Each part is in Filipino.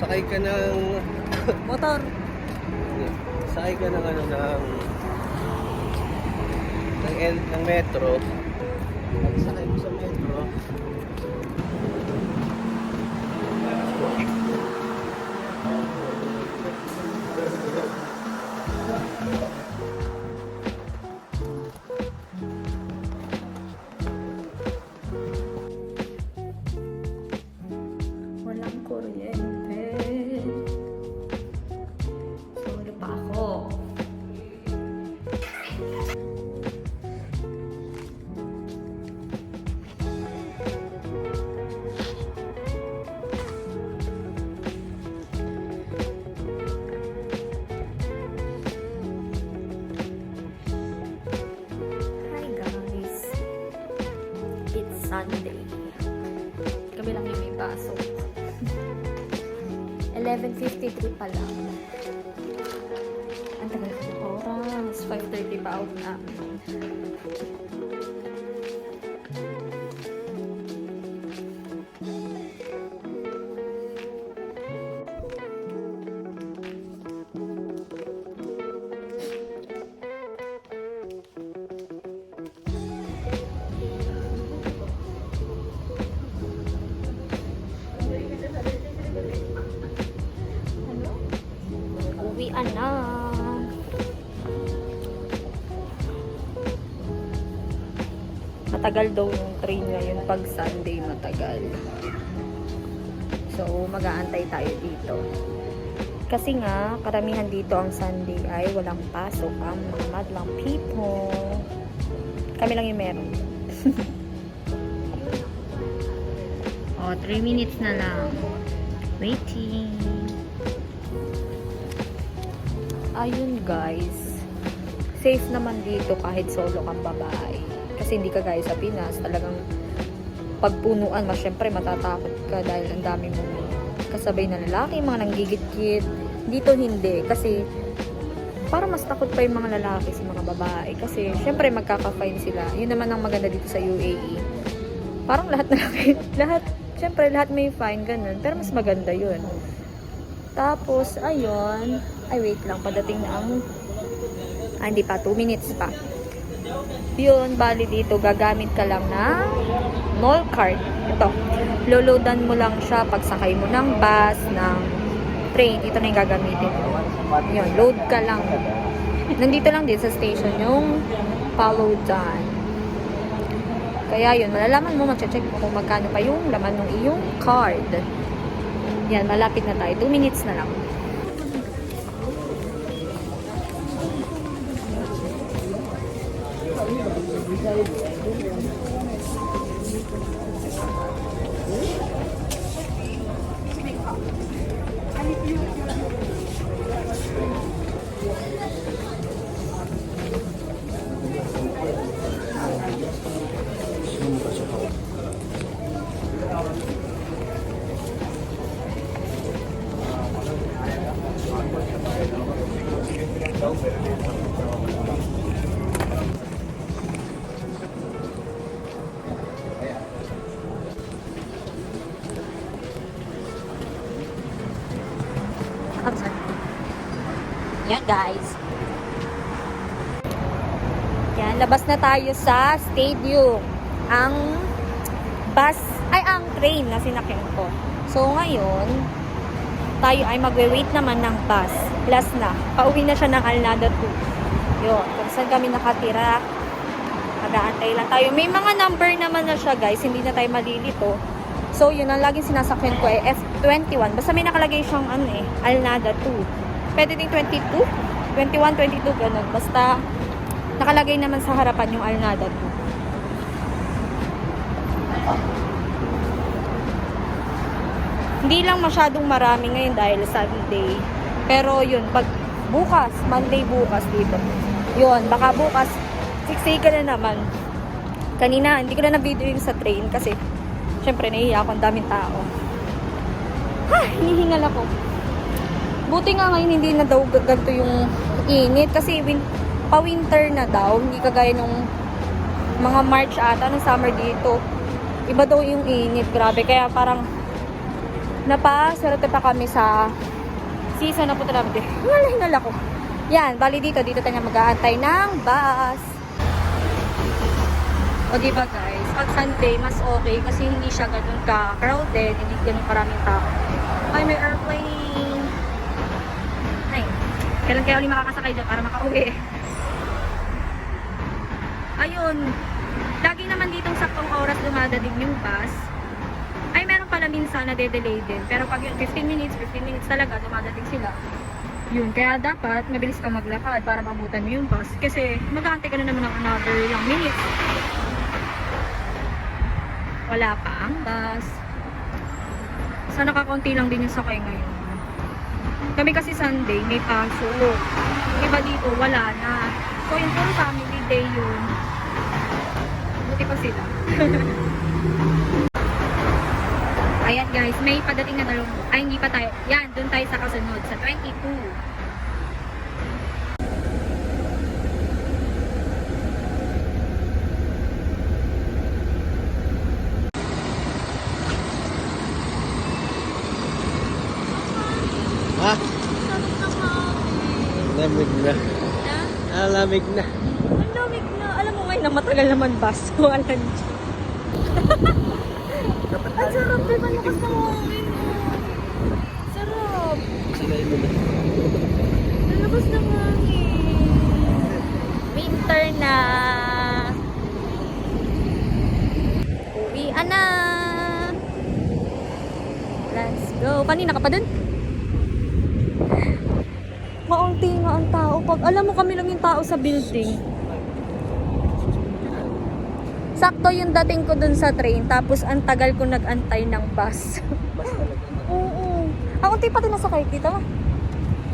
sakay ka ng Motor. sakay ka ng ng metro. Pag sakay mo sa metro, Walang kuryente. Solo pa ako. Hi guys. It's Sunday. Kami lang yung may pasok. 11:53 pa lang. Ang tagal ko ng oras. 5:30 pa out na. Uwian na. Matagal daw yung train ngayon pag Sunday, matagal. So, mag-aantay tayo dito. Kasi nga, karamihan dito ang Sunday ay walang pasok ang mga madlang people. Kami lang yung meron. Oh, 3 minutes na lang. Waiting. Ayun guys, safe naman dito kahit solo kang babae. Kasi hindi ka gaya sa Pinas, talagang pagpunuan, syempre matatakot ka dahil ang dami mong kasabay na lalaki, mga nanggigit-git. Dito hindi, kasi para mas takot pa yung mga lalaki sa mga babae. Kasi syempre magkaka-fine sila. Yun naman ang maganda dito sa UAE. Parang lahat na lahat, syempre lahat may fine, ganun. Pero mas maganda yun. Tapos, ayun. Ay, wait lang. Padating na ang... hindi pa. 2 minutes pa. Yun, bali dito, gagamit ka lang na mall card. Ito. Loloadan mo lang siya pagsakay mo ng bus, ng train. Ito na yung gagamitin mo. Yun, load ka lang. Nandito lang din sa station yung follow done. Kaya yun, malalaman mo, mag-check mo kung magkano pa yung laman ng iyong card. Yan, malapit na tayo. 2 minutes na lang. Yan guys. Yan, labas na tayo sa stadium. Ang bus, ang train na sinakyan ko. So ngayon, tayo ay magwe-wait naman ng bus. Last na. Pauwi na siya ng Alnada 2. Yun, kung saan kami nakatira. Mag-aantay lang tayo. May mga number naman na siya guys. Hindi na tayo malilito. So yun, ang laging sinasakyan ko ay F21. Basta may nakalagay siyang Alnada 2. Pwede din 22, 21, 22, ganun. Basta, nakalagay naman sa harapan yung Alnada 2. Hindi lang masyadong marami ngayon dahil Sunday. Pero yun, pag bukas, Monday bukas dito. Yun, baka bukas, siksika na naman. Kanina, hindi ko na na-video yung sa train kasi, syempre, nahihiya ako, ang daming tao. Hinihingal ako. Buti nga ngayon hindi na daw ganito yung init kasi pa-winter na daw, hindi kagaya nung mga March ata ng summer dito. Iba daw yung init, grabe. Kaya parang Napasarap pa kami sa season na punta namin. Hingal ako. Yan, bali dito tayo mag-aantay ng bus. O diba guys, pag Sunday, mas okay kasi hindi siya ganun ka-crowded, hindi ganun karaming tao. Ay, may airplane! Ay, kailan kaya ulit makakasakay doon para makauwi? Ayun, lagi naman ditong saktong oras dumadating yung bus. Ay, meron pala minsan na de-delay din. Pero pag yun, 15 minutes talaga dumadating sila. Yun, kaya dapat mabilis ka maglakad para mabutan mo yung bus. Kasi mag-aantay ka na naman ng another ilang minutes. Wala pa ang bus. Sana kakaunti lang din yung sakay ngayon. Kami kasi Sunday, may pasok. Iba dito, wala na. So yung full family day yun. Buti pa sila. Ayan guys, may padating na talong. Ay, hindi pa tayo. Yan, dun tayo sa kasunod. Sa 22. Ha? Lamig na. Lamig na. Ang lamig na. Alam mo ngayon na matagal naman bus. Walang dyan. Ang sarap, diba? Lakas ng hangin. Sarap. Sanay mo na. Ang lakas ng hangin. Winter na. Uwian na. Let's go. Kanina ka pa dun? Maunti nga ang tao. Pag alam mo kami lang yung tao sa building. Sakto yung dating ko dun sa train, tapos ang tagal ko nag-antay ng bus. Bus talaga. Oo. Ang unti pati nasakay kita.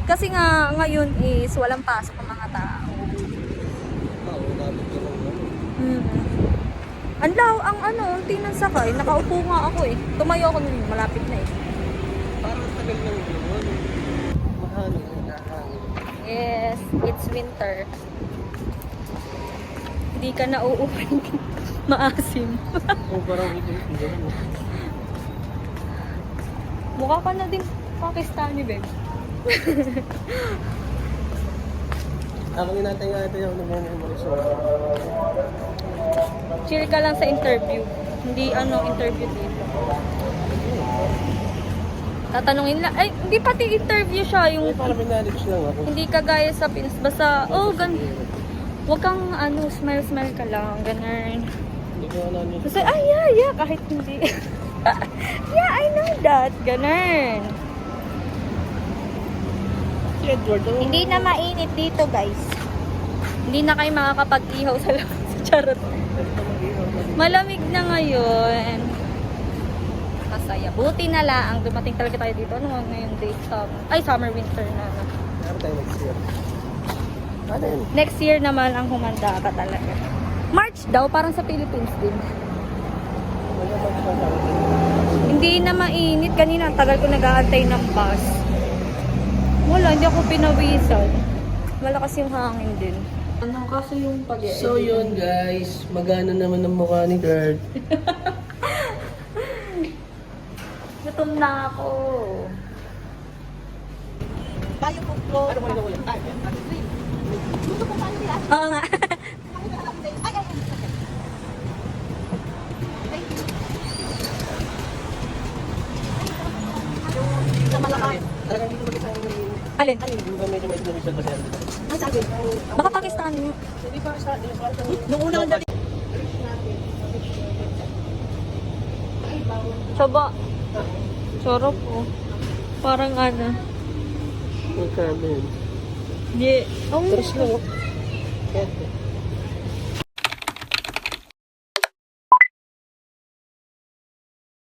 Kasi nga ngayon is walang pasok ang mga tao. Oo, lamig na lang. Ang unti nang sakay. Nakaupo nga ako eh. Tumayo ako nun, malapit na eh. Parang tagal lang yun. Mahangin. Yes, it's winter. Hindi ka na uuwi. Maasim. Oo, parang hindi mo. Mukha ka na din Pakistani, babe. Ako inantay nga ito yung nagmumulso. Chill ka lang sa interview. Hindi interview dito. Tatanungin lang. Ay, hindi pati interview siya. Yung Parang may knowledge lang ako. hindi ka gaya sa Pinas. Basta, huwag kang smile ka lang. Ganun. Hindi ko knowledge. Basta, yeah, kahit hindi. Yeah, I know that. Ganun. Si Edward, Hindi na mainit dito, guys. Hindi na kayo makakapag-ihaw sa labas. Charot. Malamig na ngayon. Masaya. Buti na lang. Dumating talaga tayo dito. Ano nga ngayon date? Summer, winter na. Ano tayo next year? Ano yun? Next year naman ang humanda ka talaga. March daw, parang sa Philippines din. Hindi na mainit. Kanina, ang tagal ko nag-aantay ng bus. Wala, hindi ako pinawisan. Malakas yung hangin din. Ano kasi yung pag-e-edit? So yun guys, magana naman ang mukha ni Kurt. Gutom na ako. Bayo po po. Ano mo yung ay? Gusto ko pa nila. Oo nga. Ay. Sa Malacan. Talagang dito mag-isa ang Alin? hindi ba medyo may indonesia ba siya? Ang sabi. Baka Pakistan. Hindi pa sa Nung una ang dati. Saba. Sarap po. Parang ano. Magkano yun? Di. Oh, Tres lang. Kete.